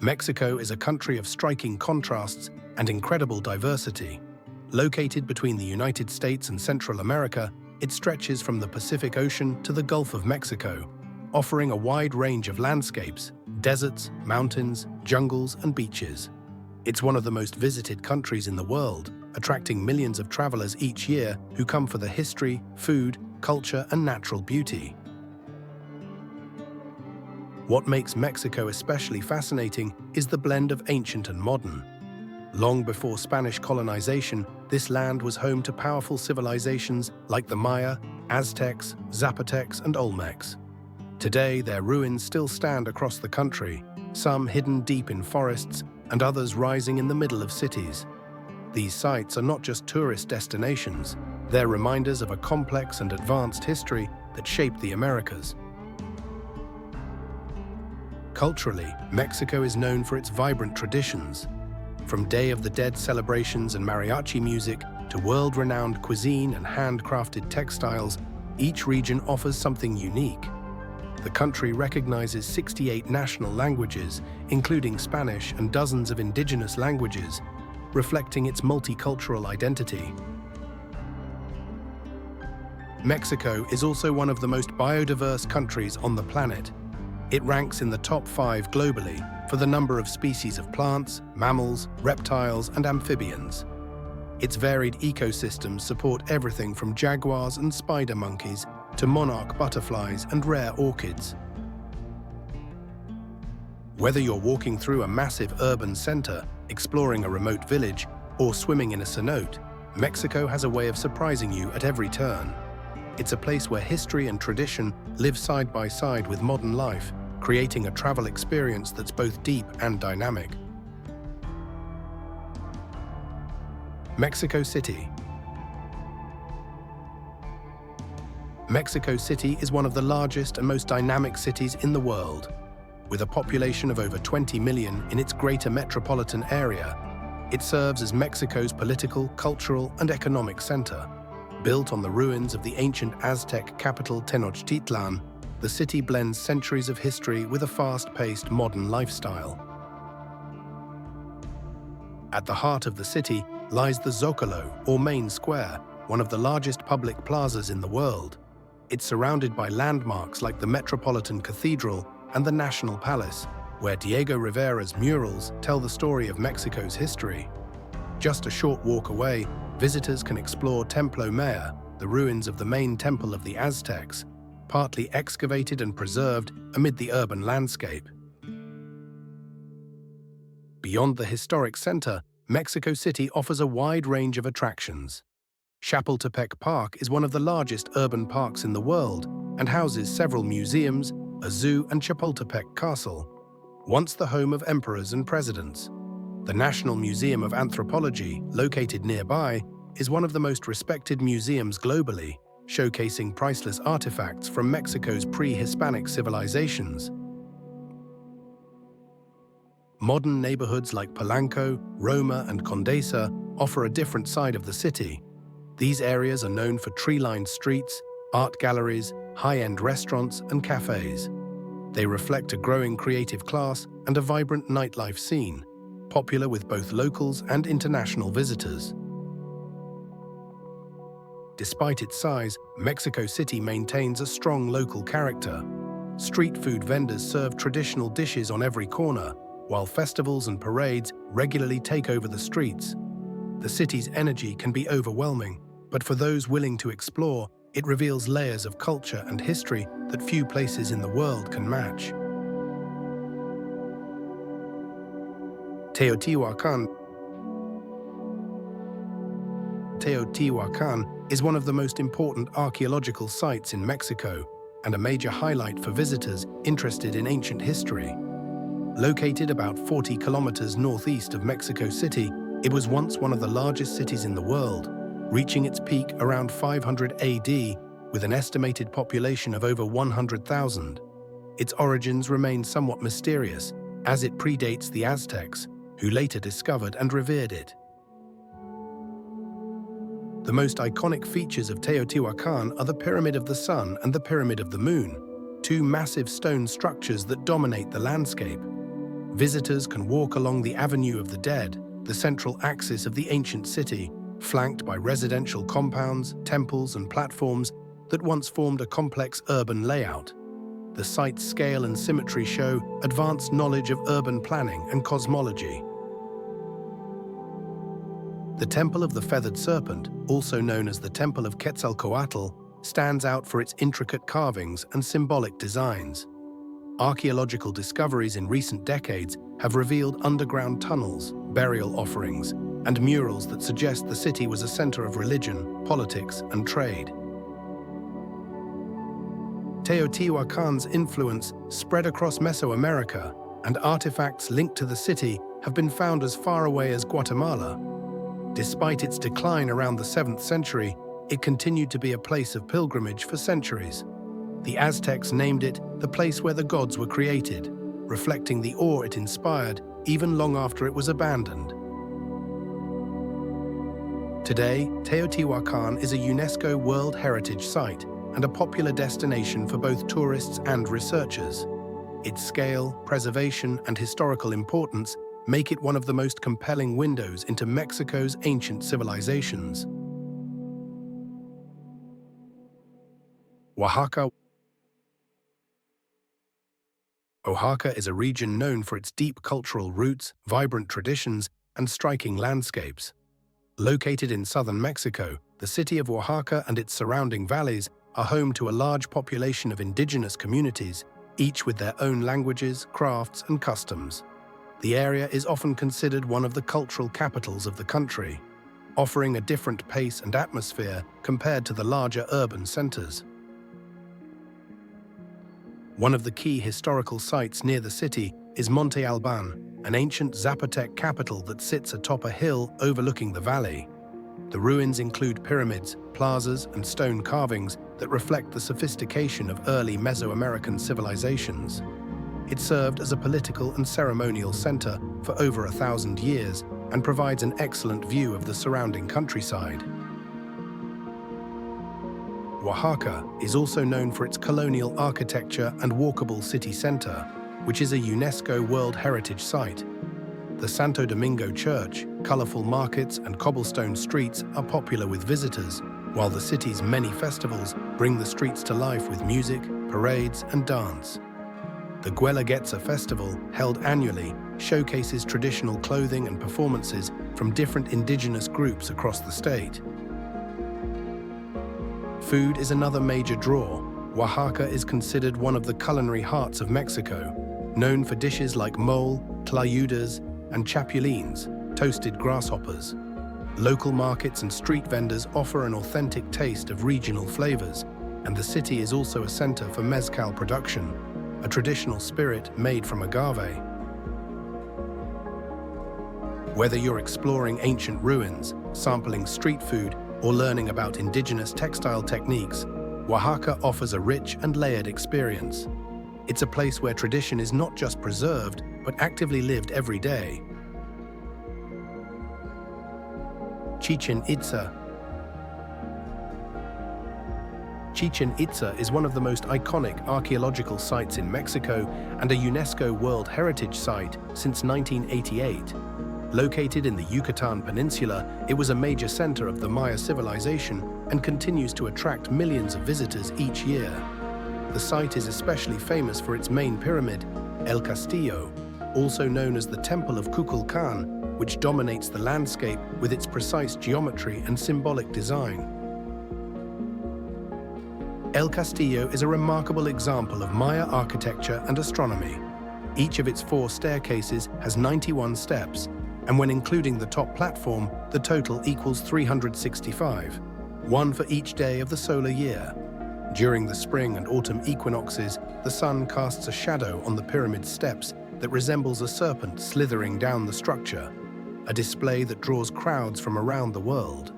Mexico is a country of striking contrasts and incredible diversity. Located between the United States and Central America, it stretches from the Pacific Ocean to the Gulf of Mexico, offering a wide range of landscapes, deserts, mountains, jungles, and beaches. It's one of the most visited countries in the world, attracting millions of travelers each year who come for the history, food, culture, and natural beauty. What makes Mexico especially fascinating is the blend of ancient and modern. Long before Spanish colonization, this land was home to powerful civilizations like the Maya, Aztecs, Zapotecs, and Olmecs. Today, their ruins still stand across the country, some hidden deep in forests and others rising in the middle of cities. These sites are not just tourist destinations, they're reminders of a complex and advanced history that shaped the Americas. Culturally, Mexico is known for its vibrant traditions. From Day of the Dead celebrations and mariachi music to world-renowned cuisine and handcrafted textiles, each region offers something unique. The country recognizes 68 national languages, including Spanish and dozens of indigenous languages, reflecting its multicultural identity. Mexico is also one of the most biodiverse countries on the planet. It ranks in the top 5 globally for the number of species of plants, mammals, reptiles, and amphibians. Its varied ecosystems support everything from jaguars and spider monkeys to monarch butterflies and rare orchids. Whether you're walking through a massive urban center, exploring a remote village, or swimming in a cenote, Mexico has a way of surprising you at every turn. It's a place where history and tradition live side by side with modern life, creating a travel experience that's both deep and dynamic. Mexico City. Mexico City is one of the largest and most dynamic cities in the world. With a population of over 20 million in its greater metropolitan area, it serves as Mexico's political, cultural, and economic center. Built on the ruins of the ancient Aztec capital Tenochtitlan, the city blends centuries of history with a fast-paced modern lifestyle. At the heart of the city lies the Zócalo, or Main Square, one of the largest public plazas in the world. It's surrounded by landmarks like the Metropolitan Cathedral and the National Palace, where Diego Rivera's murals tell the story of Mexico's history. Just a short walk away, visitors can explore Templo Mayor, the ruins of the main temple of the Aztecs, partly excavated and preserved amid the urban landscape. Beyond the historic center, Mexico City offers a wide range of attractions. Chapultepec Park is one of the largest urban parks in the world and houses several museums, a zoo, and Chapultepec Castle, once the home of emperors and presidents. The National Museum of Anthropology, located nearby, is one of the most respected museums globally, showcasing priceless artifacts from Mexico's pre-Hispanic civilizations. Modern neighborhoods like Polanco, Roma, and Condesa offer a different side of the city. These areas are known for tree-lined streets, art galleries, high-end restaurants, and cafes. They reflect a growing creative class and a vibrant nightlife scene, popular with both locals and international visitors. Despite its size, Mexico City maintains a strong local character. Street food vendors serve traditional dishes on every corner, while festivals and parades regularly take over the streets. The city's energy can be overwhelming, but for those willing to explore, it reveals layers of culture and history that few places in the world can match. Teotihuacan is one of the most important archaeological sites in Mexico and a major highlight for visitors interested in ancient history. Located about 40 kilometers northeast of Mexico City, it was once one of the largest cities in the world, reaching its peak around 500 AD with an estimated population of over 100,000. Its origins remain somewhat mysterious, as it predates the Aztecs, who later discovered and revered it. The most iconic features of Teotihuacan are the Pyramid of the Sun and the Pyramid of the Moon, two massive stone structures that dominate the landscape. Visitors can walk along the Avenue of the Dead, the central axis of the ancient city, flanked by residential compounds, temples, and platforms that once formed a complex urban layout. The site's scale and symmetry show advanced knowledge of urban planning and cosmology. The Temple of the Feathered Serpent, also known as the Temple of Quetzalcoatl, stands out for its intricate carvings and symbolic designs. Archaeological discoveries in recent decades have revealed underground tunnels, burial offerings, and murals that suggest the city was a center of religion, politics, and trade. Teotihuacan's influence spread across Mesoamerica, and artifacts linked to the city have been found as far away as Guatemala. Despite its decline around the 7th century, it continued to be a place of pilgrimage for centuries. The Aztecs named it the place where the gods were created, reflecting the awe it inspired even long after it was abandoned. Today, Teotihuacan is a UNESCO World Heritage Site and a popular destination for both tourists and researchers. Its scale, preservation, and historical importance make it one of the most compelling windows into Mexico's ancient civilizations. Oaxaca. Oaxaca is a region known for its deep cultural roots, vibrant traditions, and striking landscapes. Located in southern Mexico, the city of Oaxaca and its surrounding valleys are home to a large population of indigenous communities, each with their own languages, crafts, and customs. The area is often considered one of the cultural capitals of the country, offering a different pace and atmosphere compared to the larger urban centers. One of the key historical sites near the city is Monte Alban, an ancient Zapotec capital that sits atop a hill overlooking the valley. The ruins include pyramids, plazas, and stone carvings that reflect the sophistication of early Mesoamerican civilizations. It served as a political and ceremonial center for over 1,000 years and provides an excellent view of the surrounding countryside. Oaxaca is also known for its colonial architecture and walkable city center, which is a UNESCO World Heritage Site. The Santo Domingo Church, colorful markets, and cobblestone streets are popular with visitors, while the city's many festivals bring the streets to life with music, parades, and dance. The Guelaguetza Festival, held annually, showcases traditional clothing and performances from different indigenous groups across the state. Food is another major draw. Oaxaca is considered one of the culinary hearts of Mexico, known for dishes like mole, tlayudas, and chapulines, toasted grasshoppers. Local markets and street vendors offer an authentic taste of regional flavors, and the city is also a center for mezcal production, a traditional spirit made from agave. Whether you're exploring ancient ruins, sampling street food, or learning about indigenous textile techniques, Oaxaca offers a rich and layered experience. It's a place where tradition is not just preserved, but actively lived every day. Chichen Itza. Chichen Itza is one of the most iconic archaeological sites in Mexico and a UNESCO World Heritage Site since 1988. Located in the Yucatan Peninsula, it was a major center of the Maya civilization and continues to attract millions of visitors each year. The site is especially famous for its main pyramid, El Castillo, also known as the Temple of Kukulkan, which dominates the landscape with its precise geometry and symbolic design. El Castillo is a remarkable example of Maya architecture and astronomy. Each of its 4 staircases has 91 steps, and when including the top platform, the total equals 365, one for each day of the solar year. During the spring and autumn equinoxes, the sun casts a shadow on the pyramid's steps that resembles a serpent slithering down the structure, a display that draws crowds from around the world.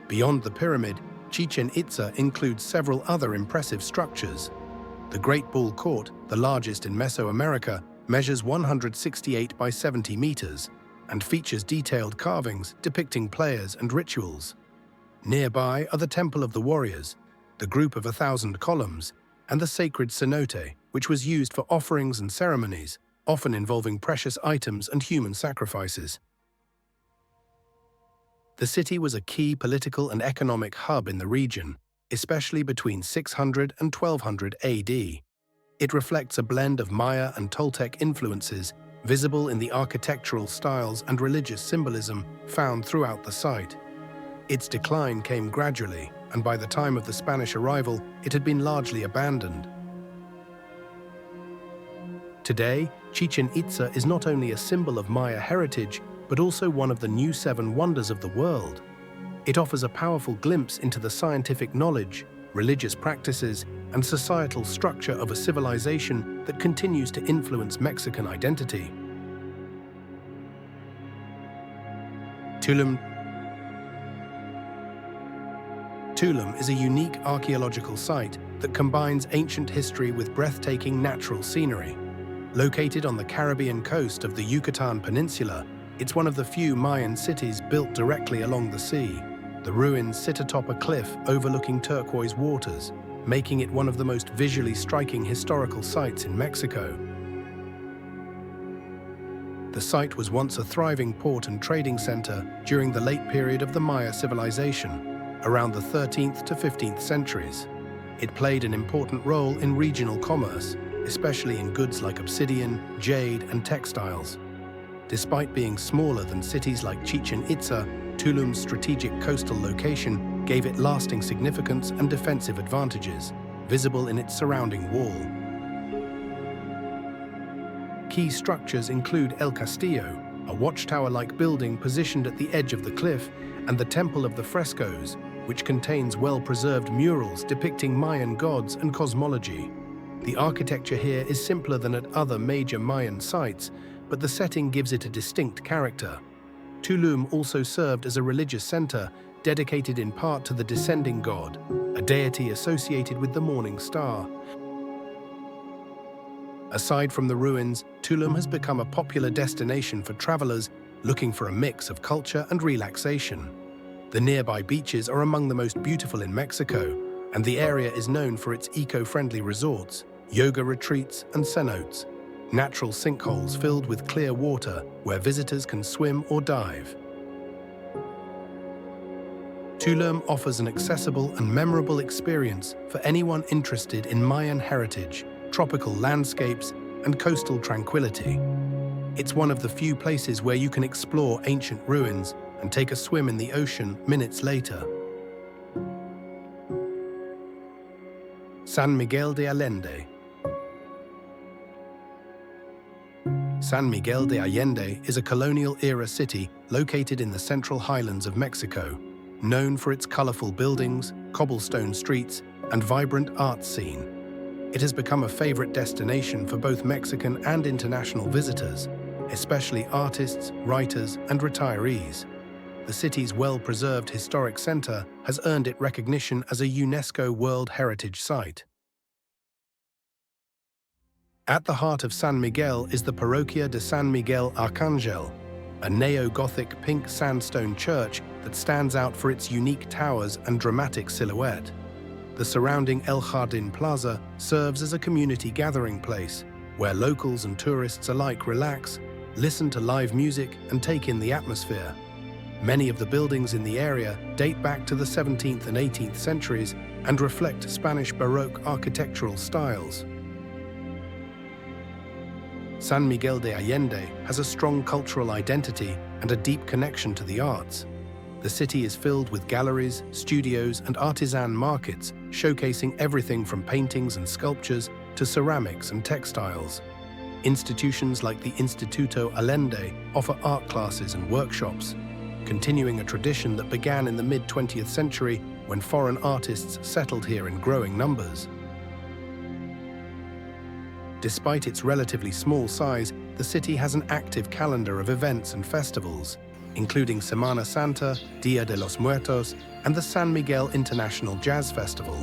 Beyond the pyramid, Chichen Itza includes several other impressive structures. The Great Bull Court, the largest in Mesoamerica, measures 168 by 70 meters and features detailed carvings depicting players and rituals. Nearby are the Temple of the Warriors, the group of 1,000 columns, and the sacred cenote, which was used for offerings and ceremonies, often involving precious items and human sacrifices. The city was a key political and economic hub in the region, especially between 600 and 1200 AD. It reflects a blend of Maya and Toltec influences, visible in the architectural styles and religious symbolism found throughout the site. Its decline came gradually, and by the time of the Spanish arrival, it had been largely abandoned. Today, Chichen Itza is not only a symbol of Maya heritage, but also one of the new seven wonders of the world. It offers a powerful glimpse into the scientific knowledge, religious practices, and societal structure of a civilization that continues to influence Mexican identity. Tulum is a unique archaeological site that combines ancient history with breathtaking natural scenery. Located on the Caribbean coast of the Yucatan Peninsula, it's one of the few Mayan cities built directly along the sea. The ruins sit atop a cliff overlooking turquoise waters, making it one of the most visually striking historical sites in Mexico. The site was once a thriving port and trading center during the late period of the Maya civilization, around the 13th to 15th centuries. It played an important role in regional commerce, especially in goods like obsidian, jade, and textiles. Despite being smaller than cities like Chichen Itza, Tulum's strategic coastal location gave it lasting significance and defensive advantages, visible in its surrounding wall. Key structures include El Castillo, a watchtower-like building positioned at the edge of the cliff, and the Temple of the Frescoes, which contains well-preserved murals depicting Mayan gods and cosmology. The architecture here is simpler than at other major Mayan sites, but the setting gives it a distinct character. Tulum also served as a religious center, dedicated in part to the descending god, a deity associated with the morning star. Aside from the ruins, Tulum has become a popular destination for travelers looking for a mix of culture and relaxation. The nearby beaches are among the most beautiful in Mexico, and the area is known for its eco-friendly resorts, yoga retreats, and cenotes, natural sinkholes filled with clear water where visitors can swim or dive. Tulum offers an accessible and memorable experience for anyone interested in Mayan heritage, tropical landscapes, and coastal tranquility. It's one of the few places where you can explore ancient ruins and take a swim in the ocean minutes later. San Miguel de Allende. San Miguel de Allende is a colonial-era city located in the central highlands of Mexico, known for its colorful buildings, cobblestone streets, and vibrant art scene. It has become a favorite destination for both Mexican and international visitors, especially artists, writers, and retirees. The city's well-preserved historic center has earned it recognition as a UNESCO World Heritage Site. At the heart of San Miguel is the Parroquia de San Miguel Arcangel, a neo-Gothic pink sandstone church that stands out for its unique towers and dramatic silhouette. The surrounding El Jardín Plaza serves as a community gathering place, where locals and tourists alike relax, listen to live music, and take in the atmosphere. Many of the buildings in the area date back to the 17th and 18th centuries and reflect Spanish Baroque architectural styles. San Miguel de Allende has a strong cultural identity and a deep connection to the arts. The city is filled with galleries, studios, and artisan markets, showcasing everything from paintings and sculptures to ceramics and textiles. Institutions like the Instituto Allende offer art classes and workshops, continuing a tradition that began in the mid-20th century when foreign artists settled here in growing numbers. Despite its relatively small size, the city has an active calendar of events and festivals, including Semana Santa, Dia de los Muertos, and the San Miguel International Jazz Festival.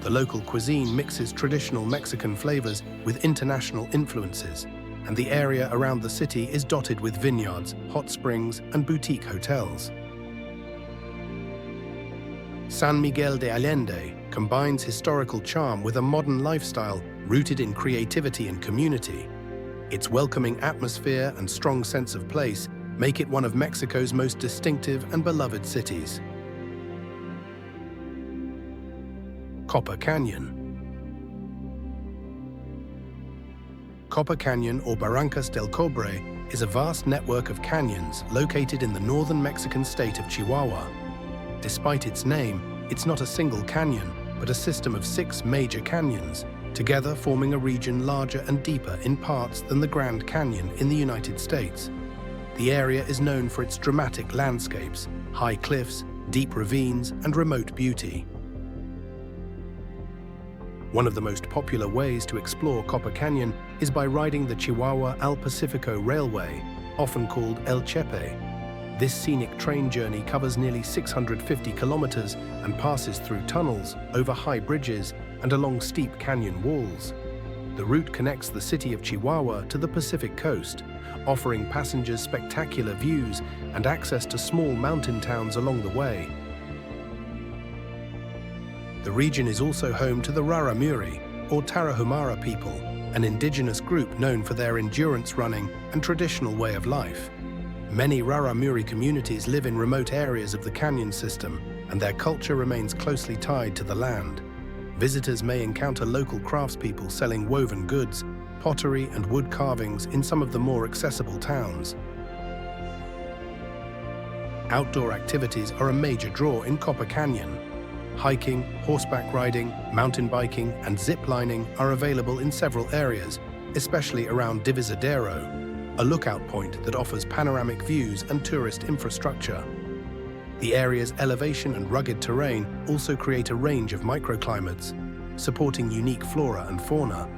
The local cuisine mixes traditional Mexican flavors with international influences, and the area around the city is dotted with vineyards, hot springs, and boutique hotels. San Miguel de Allende combines historical charm with a modern lifestyle rooted in creativity and community. Its welcoming atmosphere and strong sense of place make it one of Mexico's most distinctive and beloved cities. Copper Canyon. Copper Canyon, or Barrancas del Cobre, is a vast network of canyons located in the northern Mexican state of Chihuahua. Despite its name, it's not a single canyon, but a system of 6 major canyons, together forming a region larger and deeper in parts than the Grand Canyon in the United States. The area is known for its dramatic landscapes, high cliffs, deep ravines, and remote beauty. One of the most popular ways to explore Copper Canyon is by riding the Chihuahua al Pacifico Railway, often called El Chepe. This scenic train journey covers nearly 650 kilometers and passes through tunnels, over high bridges, and along steep canyon walls. The route connects the city of Chihuahua to the Pacific coast, offering passengers spectacular views and access to small mountain towns along the way. The region is also home to the Raramuri, or Tarahumara people, an indigenous group known for their endurance running and traditional way of life. Many Raramuri communities live in remote areas of the canyon system, and their culture remains closely tied to the land. Visitors may encounter local craftspeople selling woven goods, pottery, and wood carvings in some of the more accessible towns. Outdoor activities are a major draw in Copper Canyon. Hiking, horseback riding, mountain biking, and zip lining are available in several areas, especially around Divisadero, a lookout point that offers panoramic views and tourist infrastructure. The area's elevation and rugged terrain also create a range of microclimates, supporting unique flora and fauna.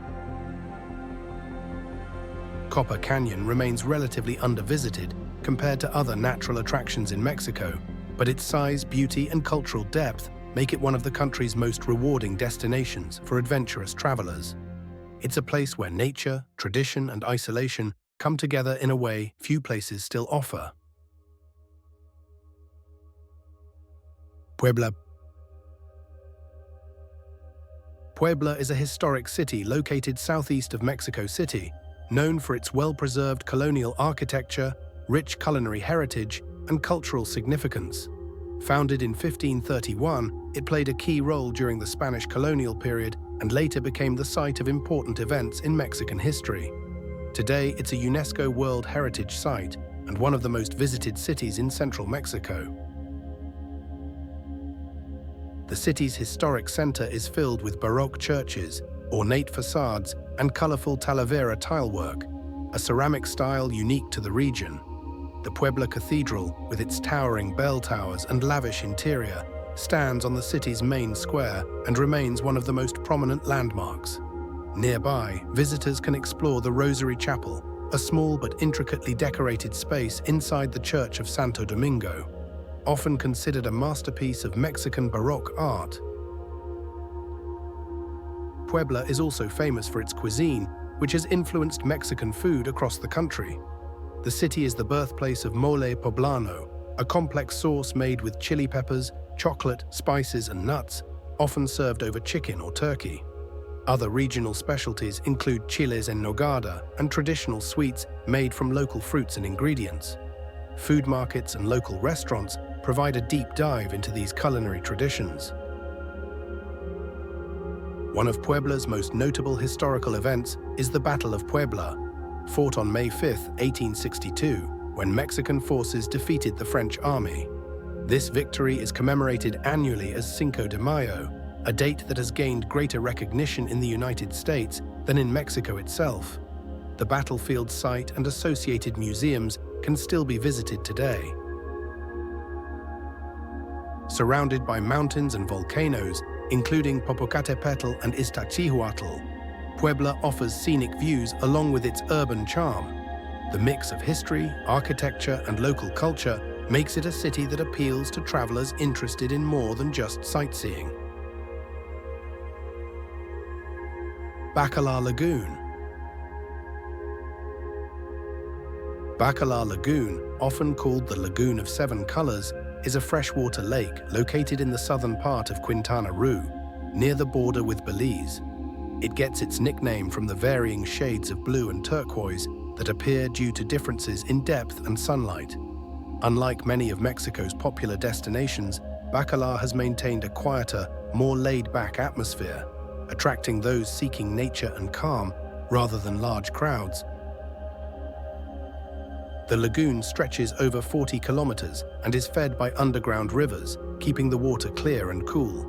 Copper Canyon remains relatively undervisited compared to other natural attractions in Mexico, but its size, beauty, and cultural depth make it one of the country's most rewarding destinations for adventurous travelers. It's a place where nature, tradition, and isolation come together in a way few places still offer. Puebla. Puebla is a historic city located southeast of Mexico City, known for its well-preserved colonial architecture, rich culinary heritage, and cultural significance. Founded in 1531, it played a key role during the Spanish colonial period and later became the site of important events in Mexican history. Today, it's a UNESCO World Heritage Site and one of the most visited cities in central Mexico. The city's historic center is filled with Baroque churches, ornate facades, and colorful Talavera tilework, a ceramic style unique to the region. The Puebla Cathedral, with its towering bell towers and lavish interior, stands on the city's main square and remains one of the most prominent landmarks. Nearby, visitors can explore the Rosary Chapel, a small but intricately decorated space inside the Church of Santo Domingo, often considered a masterpiece of Mexican Baroque art. Puebla is also famous for its cuisine, which has influenced Mexican food across the country. The city is the birthplace of mole poblano, a complex sauce made with chili peppers, chocolate, spices, and nuts, often served over chicken or turkey. Other regional specialties include chiles en nogada and traditional sweets made from local fruits and ingredients. Food markets and local restaurants provide a deep dive into these culinary traditions. One of Puebla's most notable historical events is the Battle of Puebla, fought on May 5, 1862, when Mexican forces defeated the French army. This victory is commemorated annually as Cinco de Mayo, a date that has gained greater recognition in the United States than in Mexico itself. The battlefield site and associated museums can still be visited today. Surrounded by mountains and volcanoes, including Popocatépetl and Iztaccíhuatl, Puebla offers scenic views along with its urban charm. The mix of history, architecture, and local culture makes it a city that appeals to travelers interested in more than just sightseeing. Bacalar Lagoon. Bacalar Lagoon, often called the Lagoon of Seven Colors, is a freshwater lake located in the southern part of Quintana Roo. near the border with Belize. It gets its nickname from the varying shades of blue and turquoise that appear due to differences in depth and sunlight. Unlike many of Mexico's popular destinations, Bacalar has maintained a quieter, more laid-back atmosphere, attracting those seeking nature and calm rather than large crowds. The lagoon stretches over 40 kilometers and is fed by underground rivers, keeping the water clear and cool.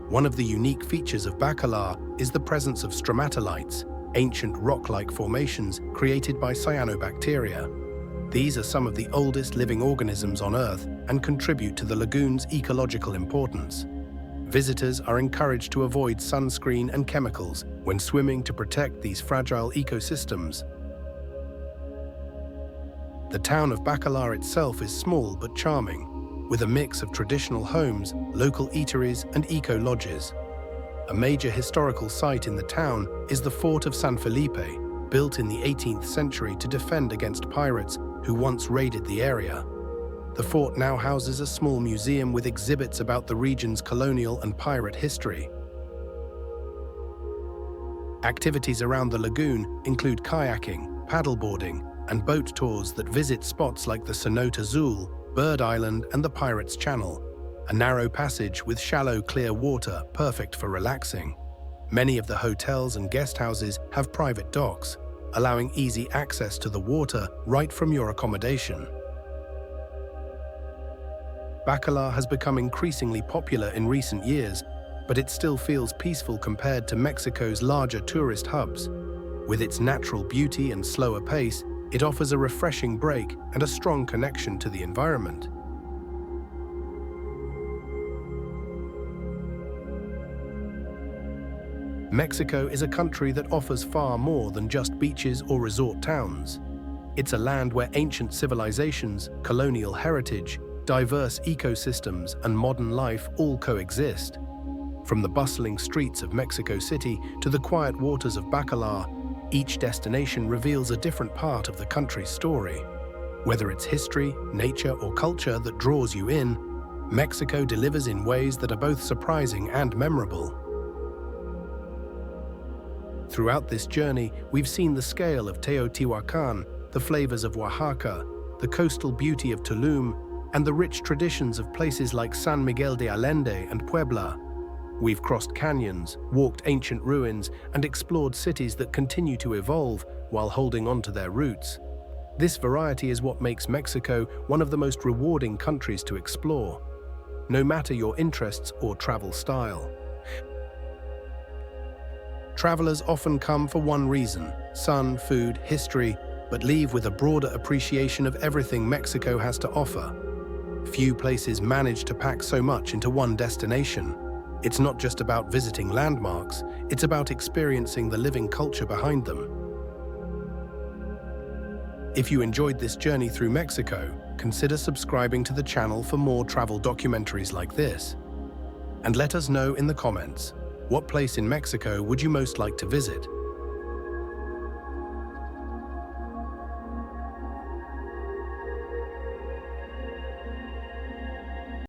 One of the unique features of Bacalar is the presence of stromatolites, ancient rock-like formations created by cyanobacteria. These are some of the oldest living organisms on Earth and contribute to the lagoon's ecological importance. Visitors are encouraged to avoid sunscreen and chemicals when swimming to protect these fragile ecosystems. The town of Bacalar itself is small but charming, with a mix of traditional homes, local eateries, and eco-lodges. A major historical site in the town is the Fort of San Felipe, built in the 18th century to defend against pirates who once raided the area. The fort now houses a small museum with exhibits about the region's colonial and pirate history. Activities around the lagoon include kayaking, paddleboarding, and boat tours that visit spots like the Cenote Azul, Bird Island, and the Pirates Channel, a narrow passage with shallow, clear water perfect for relaxing. Many of the hotels and guest houses have private docks, allowing easy access to the water right from your accommodation. Bacalar has become increasingly popular in recent years, but it still feels peaceful compared to Mexico's larger tourist hubs. With its natural beauty and slower pace, it offers a refreshing break and a strong connection to the environment. Mexico is a country that offers far more than just beaches or resort towns. It's a land where ancient civilizations, colonial heritage, diverse ecosystems, and modern life all coexist. From the bustling streets of Mexico City to the quiet waters of Bacalar, each destination reveals a different part of the country's story. Whether it's history, nature, or culture that draws you in, Mexico delivers in ways that are both surprising and memorable. Throughout this journey, we've seen the scale of Teotihuacan, the flavors of Oaxaca, the coastal beauty of Tulum, and the rich traditions of places like San Miguel de Allende and Puebla. We've crossed canyons, walked ancient ruins, and explored cities that continue to evolve while holding on to their roots. This variety is what makes Mexico one of the most rewarding countries to explore, no matter your interests or travel style. Travelers often come for one reason: sun, food, history, but leave with a broader appreciation of everything Mexico has to offer. Few places manage to pack so much into one destination. It's not just about visiting landmarks, it's about experiencing the living culture behind them. If you enjoyed this journey through Mexico, consider subscribing to the channel for more travel documentaries like this. And let us know in the comments, what place in Mexico would you most like to visit?